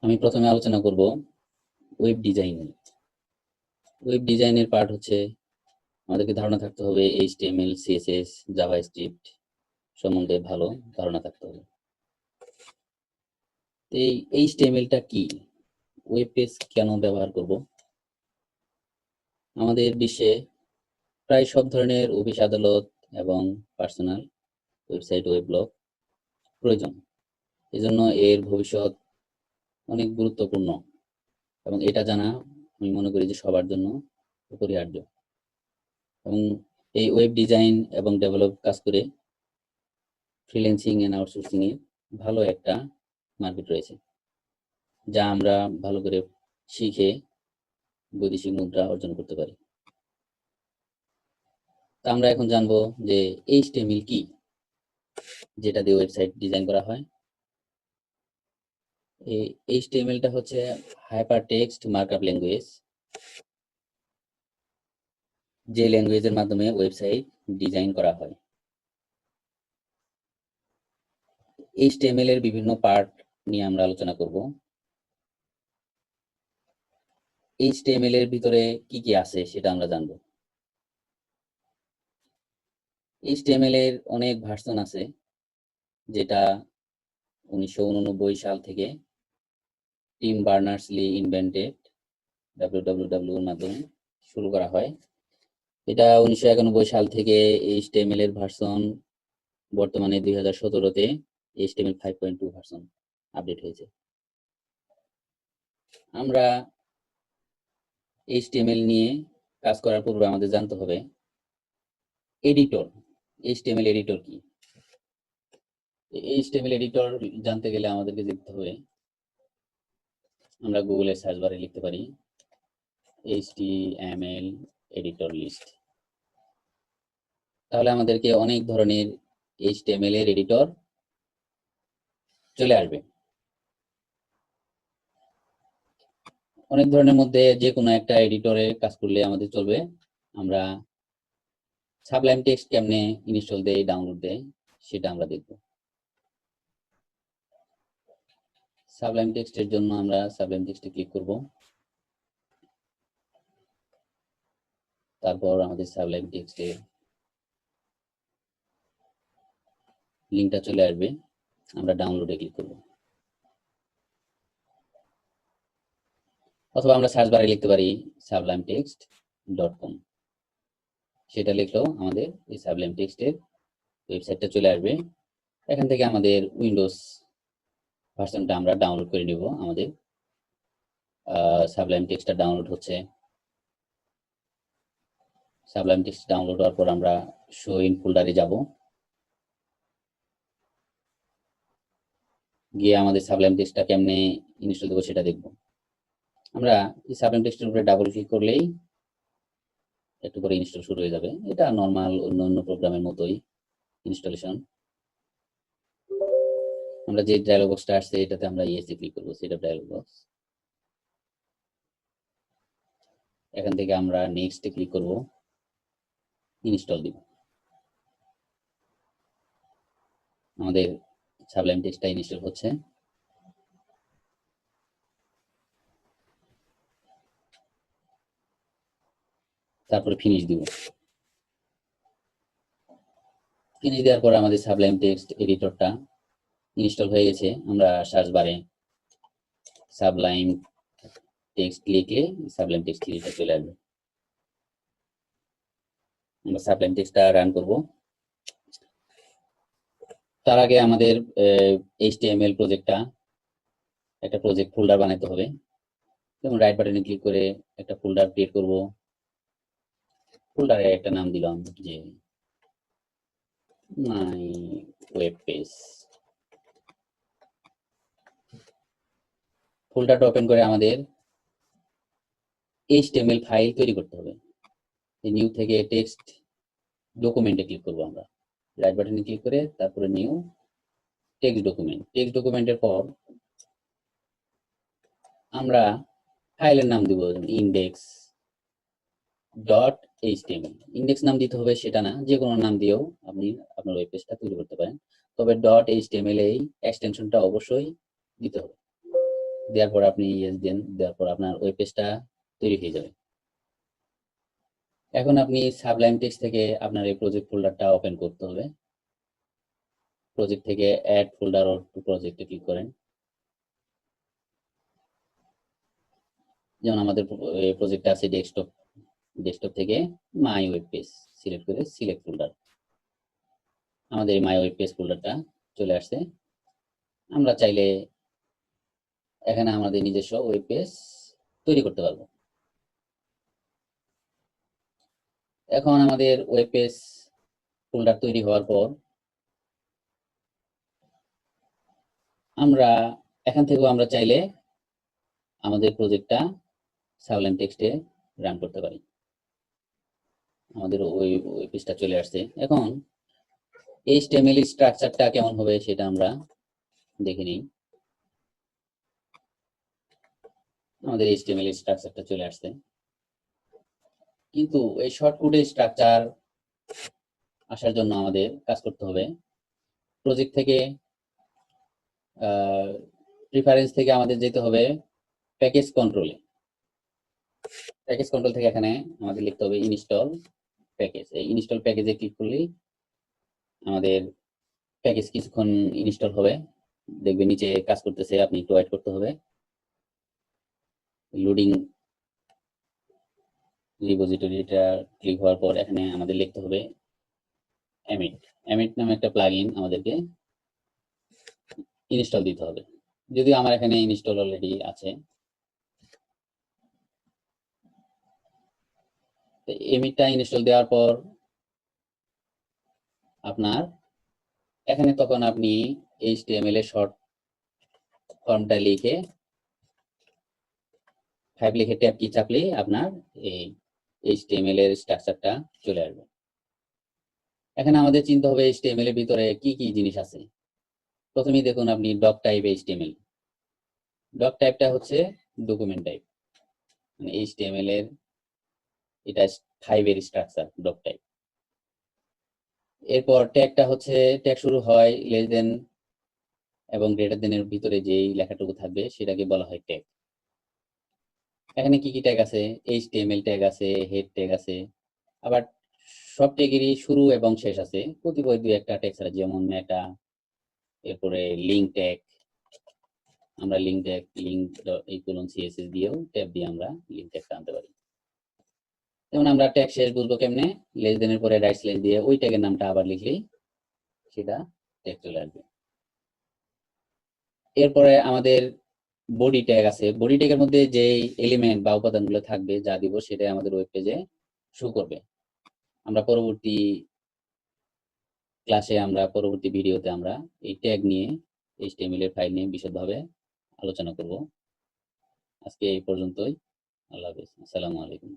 আমি প্রথমে আলোচনা করব ওয়েব ডিজাইন। ওয়েব ডিজাইনের পার্ট হচ্ছে আমাদেরকে ধারণা থাকতে হবে এইচটিএমএল, সিএসএস, জাভাস্ক্রিপ্ট সম্বন্ধে ভালো ধারণা থাকতে হবে। এই এইচটিএমএলটা কি, ওয়েব পেজ কেন ব্যবহার করব? আমাদের বিশ্বে প্রায় সব ধরনের অফিস আদালত এবং পার্সোনাল ওয়েবসাইট, ওয়েব ব্লগ প্রয়োজন। এজন্য এর ভবিষ্যৎ অনেক গুরুত্বপূর্ণ এবং এটা জানা আমি মনে করি যে সবার জন্য অপরিহার্য। এবং এই ওয়েব ডিজাইন এবং ডেভেলপ কাজ করে ফ্রিল্যান্সিং এন্ড আউটসোর্সিং এ ভালো একটা মার্কেট রয়েছে, যা আমরা ভালো করে শিখে বৈদেশিক মুদ্রা অর্জন করতে পারি। তা আমরা এখন জানবো যে এইচটিএমএল কি, যেটা দিয়ে ওয়েবসাইট ডিজাইন করা হয়। এই এইচটিএমএলটা হচ্ছে হাইপার টেক্সট মার্কআপ ল্যাঙ্গুয়েজ, যে ল্যাঙ্গুয়েজের মাধ্যমে ওয়েবসাইট ডিজাইন করা হয়। এইচটিএমএল এর বিভিন্ন পার্ট নিয়ে আমরা আলোচনা করব। এইচটিএমএল এর ভিতরে কি কি আছে সেটা আমরা জানবো। এইচটিএমএল এর অনেক ভার্সন আছে, যেটা 1989 সাল থেকে টিম বার্নার্স-লি ইনভেন্টেড www এর মাধ্যমে শুরু করা হয়। এটা 1991 সাল থেকে এইচটিএমএল এর ভার্সন বর্তমানে 2017-তে এইচটিএমএল 5.2 ভার্সন আপডেট হয়েছে। আমরা এইচটিএমএল নিয়ে কাজ করার পূর্বে আমাদের জানতে হবে এডিটর, এইচটিএমএল এডিটর কি। এইচটিএমএল এডিটর জানতে গেলে আমাদেরকে দেখতে হবে, আমরা গুগলে সার্চ বারে লিখতে পারি এইচটিএমএল এডিটর লিস্ট। তাহলে আমাদেরকে অনেক ধরনের এইচটিএমএল এর এডিটর চলে আসবে। অনেক ধরনের মধ্যে যে কোনো একটা এডিটরে কাজ করলে আমাদের চলবে। আমরা সাবলাইম টেক্সট কেমনে ইনস্টল দেই, ডাউনলোড দেই, সেটা আমরা দেখব। সাবলাইম টেক্সটের জন্য আমরা সাবলাইম টেক্সটে ক্লিক করব। তারপর আমাদের সাবলাইম টেক্সটের লিঙ্কটা চলে আসবে, আমরা ডাউনলোডে ক্লিক করব। অথবা আমরা সার্চ বারে লিখতে পারি sublimetext.com, সেটা লিখলেও আমাদের এই সাবলাইম টেক্সটের ওয়েবসাইটটা চলে আসবে। এখান থেকে আমাদের উইন্ডোজ ভার্সনটা আমরা ডাউনলোড করে নিব। আমাদের সাবলাইম টেক্সটটা ডাউনলোড হচ্ছে। সাবলাইম টেক্সট ডাউনলোড হওয়ার পর আমরা শো ইন ফোল্ডারে যাব, গিয়ে আমাদের সাবলাইম টেক্সটটা কেমনে ইনস্টল দেবো সেটা দেখব। আমরা এই সাবলাইম টেক্সটের উপরে ডাবল ক্লিক করলেই একটু পরে ইনস্টল শুরু হয়ে যাবে। এটা নর্মাল অন্য প্রোগ্রামের মতোই ইনস্টলেশন। আমরা যে ডায়লগ বক্সটা আসছে এটাতে আমরা ইয়েস ক্লিক করব, সেটা ডায়লগ বক্স। এখান থেকে আমরা নেক্সট ক্লিক করব, ইনস্টল দিব। আমাদের সাবলাইম টেক্সটটা ইনস্টল হচ্ছে। তারপরে ফিনিশ দিব। ফিনিশ দেওয়ার পর আমাদের সাবলাইম টেক্সট এডিটরটা ইনস্টল হয়ে গেছে। আমরা সার্চ বারে সাবলাইম টেক্সট লিখলে সাবলাইম টেক্সট এডিটর চলে আসবে। আমরা সাবলাইম টেক্সটটা রান করব। তার আগে আমাদের এইচটিএমএল প্রজেক্টটা একটা প্রজেক্ট ফোল্ডার বানাতে হবে। যেমন রাইট বাটনে ক্লিক করে একটা ফোল্ডার ক্রিয়েট করব। ফোল্ডারে একটা নাম দিলাম যে মাই ওয়েব পেজ। ফোল্ডারটা ওপেন করে আমাদের এইচটিএমএল ফাইল তৈরি করতে হবে। নিউ থেকে টেক্সট ডকুমেন্টে ক্লিক করব। আমরা রাইট বাটনে ক্লিক করে তারপরে নিউ টেক্সট ডকুমেন্ট। টেক্সট ডকুমেন্টের পর আমরা ফাইলের নাম দিব ইন্ডেক্স ডট এইচটিএমএল। ইন্ডেক্স নাম দিতে হবে সেটা না, যে কোনো নাম দিয়েও আপনি আপনার ওয়েব পেজটা তৈরি করতে পারেন। তবে ডট এইচটিএমএল এই এক্সটেনশনটা অবশ্যই দিতে হবে। দেওয়ার পর আপনি ইয়েস দেন, দেওয়ার পর আপনার ওয়েব পেজটা তৈরি হয়ে যাবে। এখন আপনি সাবলাইম টেক্সট থেকে আপনার এই প্রজেক্ট ফোল্ডারটা ওপেন করতে হবে। প্রজেক্ট থেকে অ্যাড ফোল্ডার অর টু প্রজেক্টে ক্লিক করেন। যেমন আমাদের প্রজেক্টটা আছে ডেস্কটপ, ডেস্কটপ থেকে মাই ওয়েব পেজ সিলেক্ট করে সিলেক্ট ফোল্ডার। আমাদের মাই ওয়েব পেজ ফোল্ডারটা চলে আসছে। আমরা চাইলে এখানে আমাদের নিজস্ব ওয়েব পেজ তৈরি করতে পারবো। এখন আমাদের ওয়েব পেজ ফোল্ডার তৈরি হওয়ার পর আমরা এখান থেকেও আমরা চাইলে আমাদের প্রজেক্টটা সাবলাইম টেক্সটে রান করতে পারি। আমাদের ওই ওয়েব পেজটা চলে আসছে। এখন HTML স্ট্রাকচারটা কেমন হবে সেটা আমরা দেখে নিই। আমাদের HTML স্ট্রাকচারটা চলে আসছে, কিন্তু এই শর্টকাটের স্ট্রাকচার আসার জন্য আমাদের কাজ করতে হবে। প্রজেক্ট থেকে প্রিফারেন্স থেকে আমাদের যেতে হবে প্যাকেজ কন্ট্রোলে। প্যাকেজ কন্ট্রোল থেকে এখানে আমাদের লিখতে হবে ইনস্টল প্যাকেজ। এই ইনস্টল প্যাকেজে ক্লিক করলেই আমাদের প্যাকেজ কিছুক্ষণ ইনস্টল হবে। দেখবেন নিচে কাজ করতেছে, আপনি একটু ওয়েট করতে হবে। লোডিং রিপোজিটরিটা ক্লিক হওয়ার পর এখানে আমাদের লিখতে হবে এমিট। এমিট নামে একটা প্লাগইন আমাদেরকে ইনস্টল দিতে হবে, যদিও আমার এখানে ইনস্টল অলরেডি আছে। এমিটটা ইনস্টল দেওয়ার পর আপনার এখানে তখন আপনি HTML এর শর্ট ফর্মটা লিখে 5 লিখে ট্যাব কি চাপলে আপনার এই HTML এর স্ট্রাকচারটা চলে আসবে। এখানে আমাদের চিন্তা হবে HTML এর ভিতরে কি কি জিনিস আছে। প্রথমেই দেখুন আপনি ডক টাইপ HTML। ডক টাইপটা হচ্ছে ডকুমেন্ট টাইপ, মানে HTML এর এটা 5 এর স্ট্রাকচার ডক টাইপ। এরপর ট্যাগটা হচ্ছে ট্যাগ শুরু হয় লেস দেন এবং গ্রেটার দেন এর ভিতরে যেই লেখাটুকু থাকবে সেটাকে বলা হয় ট্যাগ। এখানে কি কি ট্যাগ আছে? HTML ট্যাগ আছে, হেড ট্যাগ আছে, আবার সব ট্যাগেরই শুরু এবং শেষ আছে, কতিপয় দুই একটা ট্যাগ ছাড়া, যেমন মেটা, এরপরে লিঙ্ক ট্যাগ। আমরা লিঙ্ক ট্যাগ লিঙ্ক CSS দিয়েও ট্যাগ দিয়ে আমরা লিঙ্ক ট্যাগটা আনতে পারি। যেমন আমরা ট্যাগ শেষ বুঝবো কেমনে, লেস দেনের পরে রাইট স্ল্যাশ দিয়ে ওই ট্যাগের নামটা আবার লিখলেই সেটা ট্যাগ চলে আসবে। এরপরে আমাদের বডি ট্যাগ আছে। বডি ট্যাগের মধ্যে যে এলিমেন্ট বা উপাদানগুলো থাকবে যা দিব সেটাই আমাদের ওয়েব পেজে শো করবে। আমরা পরবর্তী ক্লাসে পরবর্তী ভিডিওতে আমরা এই ট্যাগ নিয়ে HTML এর ফাইল নিয়ে বিশদভাবে আলোচনা করব। আজকে এই পর্যন্তই। আল্লাহ হাফেজ। আসসালামু আলাইকুম।